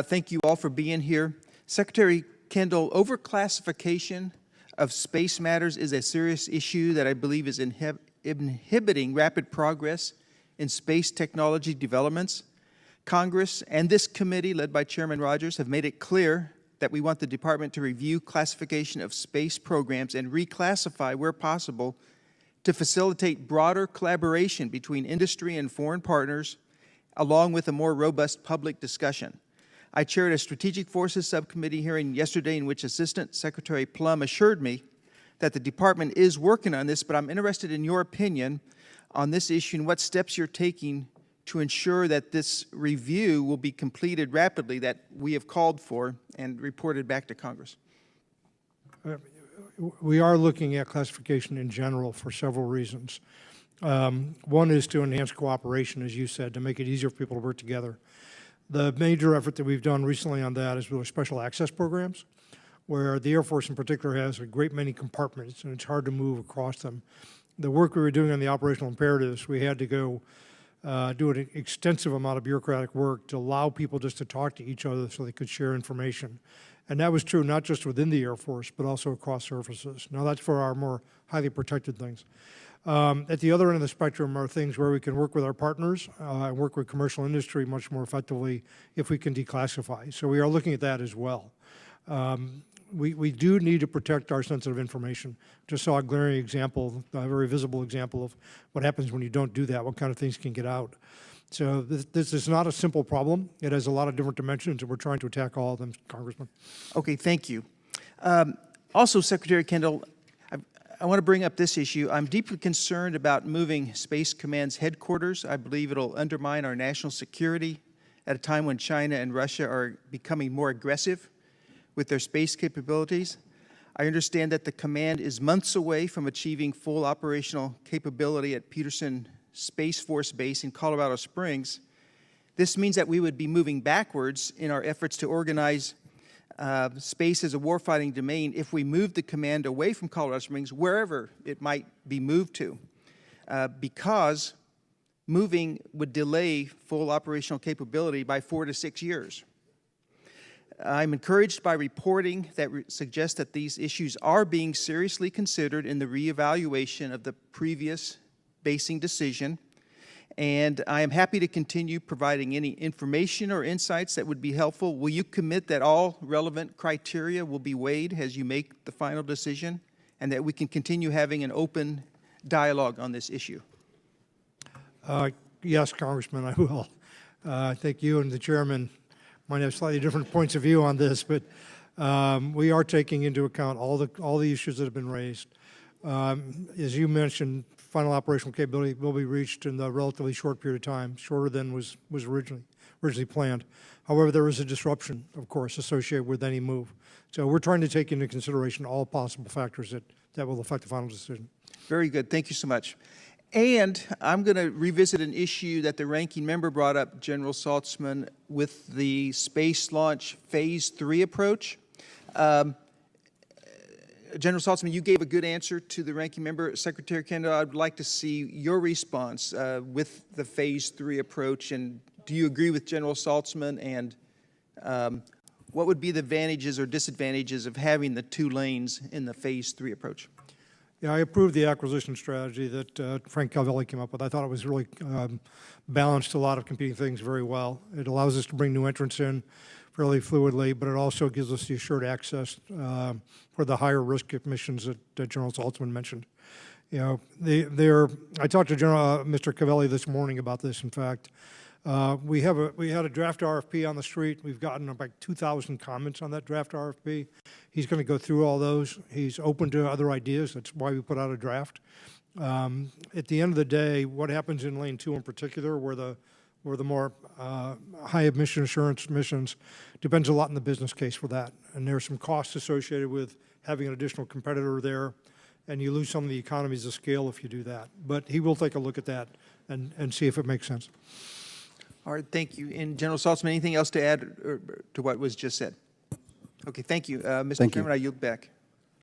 Thank you all for being here. Secretary Kendall, overclassification of space matters is a serious issue that I believe is inhibiting rapid progress in space technology developments. Congress and this committee, led by Chairman Rogers, have made it clear that we want the department to review classification of space programs and reclassify where possible to facilitate broader collaboration between industry and foreign partners, along with a more robust public discussion. I chaired a Strategic Forces Subcommittee hearing yesterday in which Assistant Secretary Plum assured me that the department is working on this, but I'm interested in your opinion on this issue and what steps you're taking to ensure that this review will be completed rapidly that we have called for and reported back to Congress. We are looking at classification in general for several reasons. One is to enhance cooperation, as you said, to make it easier for people to work together. The major effort that we've done recently on that is with special access programs, where the Air Force in particular has a great many compartments, and it's hard to move across them. The work we were doing on the operational imperatives, we had to go do an extensive amount of bureaucratic work to allow people just to talk to each other so they could share information. And that was true not just within the Air Force, but also across services. Now that's for our more highly protected things. At the other end of the spectrum are things where we can work with our partners and work with commercial industry much more effectively if we can declassify. So we are looking at that as well. We do need to protect our sensitive information. Just saw a glaring example, a very visible example of what happens when you don't do that, what kind of things can get out. So this is not a simple problem. It has a lot of different dimensions, and we're trying to attack all of them, Congressman. Okay, thank you. Also, Secretary Kendall, I want to bring up this issue. I'm deeply concerned about moving Space Command's headquarters. I believe it'll undermine our national security at a time when China and Russia are becoming more aggressive with their space capabilities. I understand that the command is months away from achieving full operational capability at Peterson Space Force Base in Colorado Springs. This means that we would be moving backwards in our efforts to organize space as a warfighting domain if we move the command away from Colorado Springs, wherever it might be moved to, because moving would delay full operational capability by 4 to 6 years. I'm encouraged by reporting that suggests that these issues are being seriously considered in the reevaluation of the previous basing decision, and I am happy to continue providing any information or insights that would be helpful. Will you commit that all relevant criteria will be weighed as you make the final decision, and that we can continue having an open dialogue on this issue? Yes, Congressman, I will. I think you and the chairman might have slightly different points of view on this, but we are taking into account all the issues that have been raised. As you mentioned, final operational capability will be reached in a relatively short period of time, shorter than was originally planned. However, there is a disruption, of course, associated with any move. So we're trying to take into consideration all possible factors that will affect the final decision. Very good. Thank you so much. And I'm going to revisit an issue that the ranking member brought up, General Saltzman, with the space launch phase 3 approach. General Saltzman, you gave a good answer to the ranking member. Secretary Kendall, I'd like to see your response with the phase 3 approach. And do you agree with General Saltzman? And what would be the advantages or disadvantages of having the 2 lanes in the phase 3 approach? Yeah, I approve the acquisition strategy that Frank Calvelli came up with. I thought it was really balanced a lot of competing things very well. It allows us to bring new entrants in fairly fluidly, but it also gives us the assured access for the higher risk missions that General Saltzman mentioned. You know, I talked to Mr. Calvelli this morning about this. In fact, we had a draft RFP on the street. We've gotten about 2,000 comments on that draft RFP. He's going to go through all those. He's open to other ideas. That's why we put out a draft. At the end of the day, what happens in Lane 2 in particular, where the more high emission assurance missions, depends a lot on the business case for that. And there's some costs associated with having an additional competitor there, and you lose some of the economies of scale if you do that. But he will take a look at that and see if it makes sense. All right, thank you. And General Saltzman, anything else to add to what was just said? Okay, thank you. Mr. Chairman, I yield back.